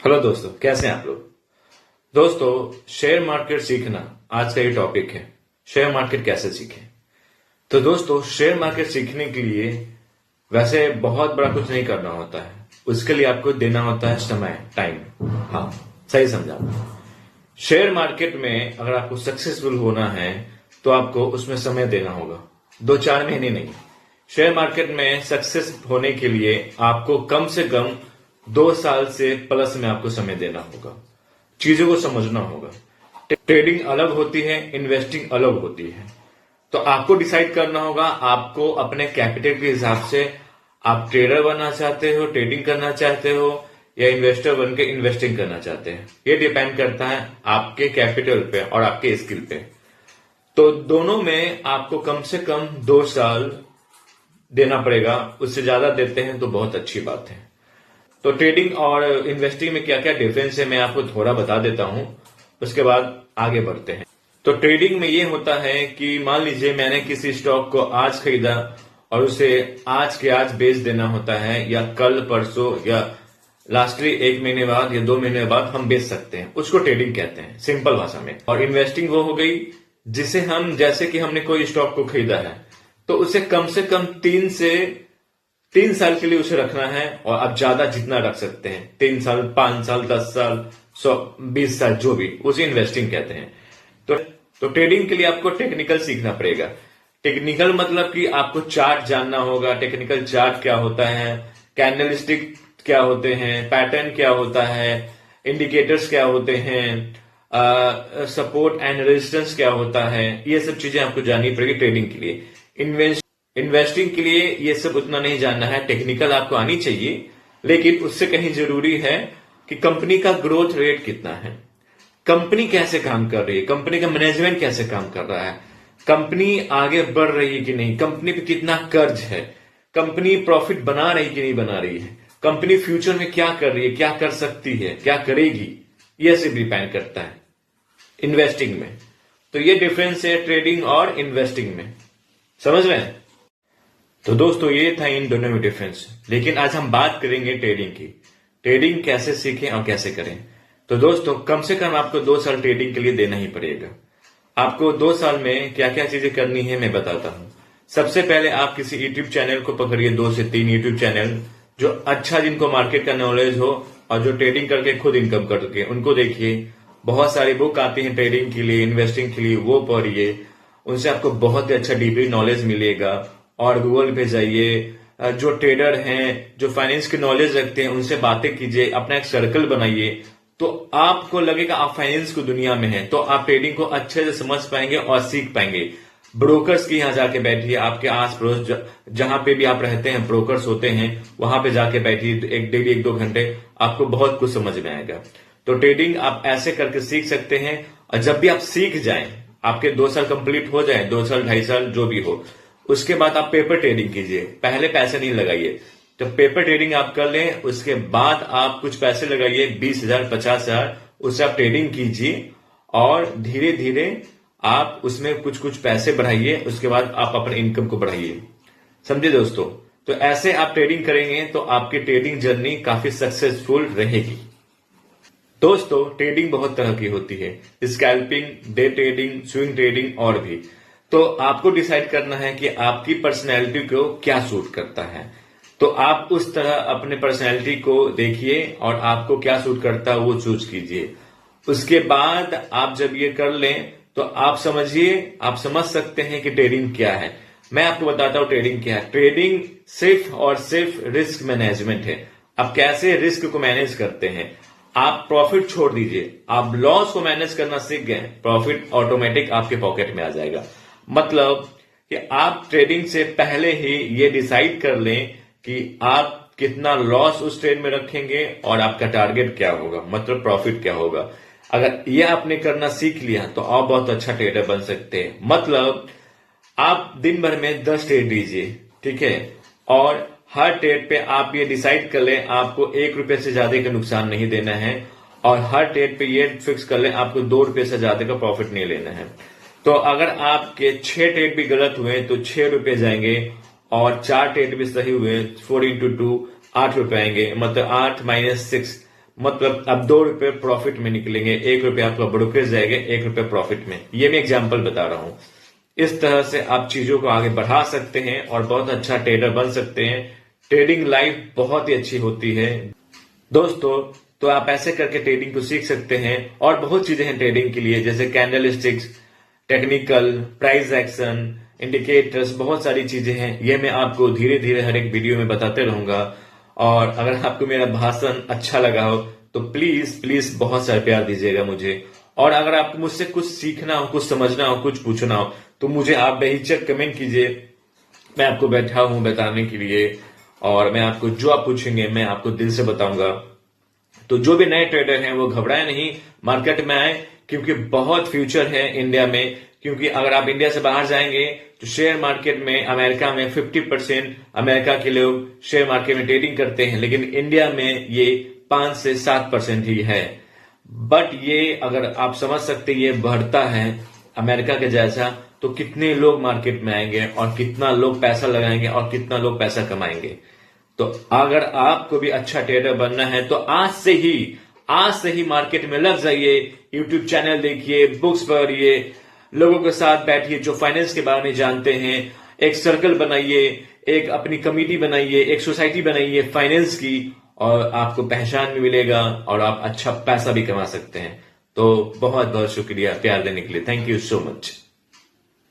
Hello दोस्तों, कैसे हैं आप लोग। दोस्तों, शेयर मार्केट सीखना आज का ये टॉपिक है। शेयर मार्केट कैसे सीखें। तो दोस्तों, शेयर मार्केट सीखने के लिए वैसे बहुत बड़ा कुछ नहीं करना होता है। उसके लिए आपको देना होता है समय, टाइम। हाँ, सही समझा। शेयर मार्केट में अगर आपको सक्सेसफुल होना है तो आपको उसमें समय देना होगा, 2-4 महीने नहीं। शेयर मार्केट में सक्सेस होने के लिए आपको कम से कम 2 साल से प्लस में आपको समय देना होगा। चीजों को समझना होगा। ट्रेडिंग अलग होती है, इन्वेस्टिंग अलग होती है। तो आपको डिसाइड करना होगा, आपको अपने कैपिटल के हिसाब से आप ट्रेडर बनना चाहते हो, ट्रेडिंग करना चाहते हो, या इन्वेस्टर बन के इन्वेस्टिंग करना चाहते हैं। ये डिपेंड करता है आपके कैपिटल पे और आपके स्किल पे। तो दोनों में आपको कम से कम 2 साल देना पड़ेगा। उससे ज्यादा देते हैं तो बहुत अच्छी बात है। तो ट्रेडिंग और इन्वेस्टिंग में क्या क्या डिफरेंस है मैं आपको थोड़ा बता देता हूं, उसके बाद आगे बढ़ते हैं। तो ट्रेडिंग में ये होता है कि मान लीजिए मैंने किसी स्टॉक को आज खरीदा और उसे आज के आज बेच देना होता है, या कल परसों या लास्टली 1 महीने बाद या 2 महीने बाद हम बेच सकते हैं। उसको ट्रेडिंग कहते हैं सिंपल भाषा में। और इन्वेस्टिंग वो हो गई जिसे हम, जैसे कि हमने कोई स्टॉक को खरीदा है तो उसे कम से कम 3 साल के लिए उसे रखना है, और आप ज्यादा जितना रख सकते हैं, 3 साल, 5 साल, 10 साल, 100, 20 साल, जो भी, उसे इन्वेस्टिंग कहते हैं। तो ट्रेडिंग के लिए आपको टेक्निकल सीखना पड़ेगा। टेक्निकल मतलब कि आपको चार्ट जानना होगा। टेक्निकल चार्ट क्या होता है, कैंडलस्टिक क्या होते हैं, पैटर्न क्या होता है, इंडिकेटर्स क्या होते हैं, सपोर्ट एंड रेजिस्टेंस क्या होता है, ये सब चीजें आपको जाननी पड़ेगी ट्रेडिंग के लिए। इन्वेस्टिंग के लिए ये सब उतना नहीं जानना है। टेक्निकल आपको आनी चाहिए, लेकिन उससे कहीं जरूरी है कि कंपनी का ग्रोथ रेट कितना है, कंपनी कैसे काम कर रही है, कंपनी का मैनेजमेंट कैसे काम कर रहा है, कंपनी आगे बढ़ रही है कि नहीं, कंपनी पे कितना कर्ज है, कंपनी प्रॉफिट बना रही कि नहीं बना रही है, कंपनी फ्यूचर में क्या कर रही है, क्या कर सकती है, क्या करेगी, यह सब डिपेंड करता है इन्वेस्टिंग में। तो ये डिफरेंस है ट्रेडिंग और इन्वेस्टिंग में, समझ रहे हैं। तो दोस्तों, ये था इन दोनों में डिफरेंस। लेकिन आज हम बात करेंगे ट्रेडिंग की। ट्रेडिंग कैसे सीखें और कैसे करें। तो दोस्तों, कम से कम आपको 2 साल ट्रेडिंग के लिए देना ही पड़ेगा। आपको 2 साल में क्या क्या चीजें करनी है मैं बताता हूं। सबसे पहले आप किसी यूट्यूब चैनल को पकड़िए, 2 से 3 यूट्यूब चैनल जो अच्छा, जिनको मार्केट का नॉलेज हो और जो ट्रेडिंग करके खुद इनकम कर सके, उनको देखिए। बहुत सारी बुक आती है ट्रेडिंग के लिए, इन्वेस्टिंग के लिए, वो पढ़िए। उनसे आपको बहुत ही अच्छा डीपली नॉलेज मिलेगा। और गूगल पे जाइए, जो ट्रेडर हैं, जो फाइनेंस की नॉलेज रखते हैं, उनसे बातें कीजिए, अपना एक सर्कल बनाइए। तो आपको लगेगा आप फाइनेंस की दुनिया में हैं, तो आप ट्रेडिंग को अच्छे से समझ पाएंगे और सीख पाएंगे। ब्रोकर्स के यहाँ जाके बैठिए, आपके आस पड़ोस जहां पे भी आप रहते हैं ब्रोकर्स होते हैं, वहां पे जाके बैठिए, एक डेली 1-2 घंटे, आपको बहुत कुछ समझ में आएगा। तो ट्रेडिंग आप ऐसे करके सीख सकते हैं। और जब भी आप सीख जाएं, आपके 2 साल कंप्लीट हो जाए, 2 साल 2.5 साल जो भी हो, उसके बाद आप पेपर ट्रेडिंग कीजिए। पहले पैसे नहीं लगाइए। तो पेपर ट्रेडिंग आप कर लें, उसके बाद आप कुछ पैसे लगाइए, 20,000, 50,000, उससे आप ट्रेडिंग कीजिए और धीरे धीरे आप उसमें कुछ कुछ पैसे बढ़ाइए। उसके बाद आप अपने इनकम को बढ़ाइए। समझे दोस्तों। तो ऐसे आप ट्रेडिंग करेंगे तो आपकी ट्रेडिंग जर्नी काफी सक्सेसफुल रहेगी। दोस्तों, ट्रेडिंग बहुत तरह की होती है, scalping, day trading, swing trading और भी। तो आपको डिसाइड करना है कि आपकी पर्सनैलिटी को क्या सूट करता है। तो आप उस तरह अपने पर्सनैलिटी को देखिए और आपको क्या सूट करता है वो चूज कीजिए। उसके बाद आप जब ये कर लें तो आप समझिए, आप समझ सकते हैं कि ट्रेडिंग क्या है। मैं आपको बताता हूं ट्रेडिंग क्या है। ट्रेडिंग सिर्फ और सिर्फ रिस्क मैनेजमेंट है। आप कैसे रिस्क को मैनेज करते हैं। आप प्रॉफिट छोड़ दीजिए, आप लॉस को मैनेज करना सीख गए, प्रॉफिट ऑटोमेटिक आपके पॉकेट में आ जाएगा। मतलब कि आप ट्रेडिंग से पहले ही ये डिसाइड कर लें कि आप कितना लॉस उस ट्रेड में रखेंगे और आपका टारगेट क्या होगा, मतलब प्रॉफिट क्या होगा। अगर ये आपने करना सीख लिया तो आप बहुत अच्छा ट्रेडर बन सकते हैं। मतलब आप दिन भर में 10 ट्रेड लीजिए, ठीक है, और हर ट्रेड पे आप ये डिसाइड कर लें आपको 1 रुपए से ज्यादा का नुकसान नहीं देना है, और हर ट्रेड पे ये फिक्स कर लें आपको 2 रुपए से ज्यादा का प्रॉफिट नहीं लेना है। तो अगर आपके 6 ट्रेड भी गलत हुए तो 6 रुपए जाएंगे, और 4 ट्रेड भी सही हुए, 4 into 2, 8 रुपए आएंगे। मतलब 8 - 6 मतलब आप 2 रुपए प्रॉफिट में निकलेंगे, 1 रुपए आपका ब्रोकरेज जाएगा, 1 रुपए प्रॉफिट में। ये मैं एग्जाम्पल बता रहा हूं। इस तरह से आप चीजों को आगे बढ़ा सकते हैं और बहुत अच्छा ट्रेडर बन सकते हैं। ट्रेडिंग लाइफ बहुत ही अच्छी होती है दोस्तों। तो आप ऐसे करके ट्रेडिंग को सीख सकते हैं और बहुत चीजें हैं ट्रेडिंग के लिए, जैसे candle sticks, technical, price action, indicators, बहुत सारी चीजें हैं। ये मैं आपको धीरे धीरे हर एक वीडियो में बताते रहूंगा। और अगर आपको मेरा भाषण अच्छा लगा हो तो प्लीज प्लीज बहुत सारा प्यार दीजिएगा मुझे। और अगर आपको मुझसे कुछ सीखना हो, कुछ समझना हो, कुछ पूछना हो तो मुझे आप बेहिचक कमेंट कीजिए। मैं आपको बैठा हूं बताने के लिए और मैं आपको जो आप पूछेंगे मैं आपको दिल से बताऊंगा। तो जो भी नए ट्रेडर हैं वो घबराए नहीं, मार्केट में आए, क्योंकि बहुत फ्यूचर है इंडिया में। क्योंकि अगर आप इंडिया से बाहर जाएंगे तो शेयर मार्केट में अमेरिका में 50% अमेरिका के लोग शेयर मार्केट में ट्रेडिंग करते हैं, लेकिन इंडिया में ये 5 से 7% ही है। बट ये अगर आप समझ सकते ये बढ़ता है अमेरिका के जैसा, तो कितने लोग मार्केट में आएंगे और कितना लोग पैसा लगाएंगे और कितना लोग पैसा कमाएंगे। तो अगर आपको भी अच्छा ट्रेडर बनना है तो आज से ही मार्केट में लग जाइए। यूट्यूब चैनल देखिए, बुक्स पढ़िए, लोगों के साथ बैठिए जो फाइनेंस के बारे में जानते हैं। एक सर्कल बनाइए, एक अपनी कमेटी बनाइए, एक सोसाइटी बनाइए फाइनेंस की, और आपको पहचान भी मिलेगा और आप अच्छा पैसा भी कमा सकते हैं। तो बहुत बहुत शुक्रिया प्यार देने के लिए। Thank you so much.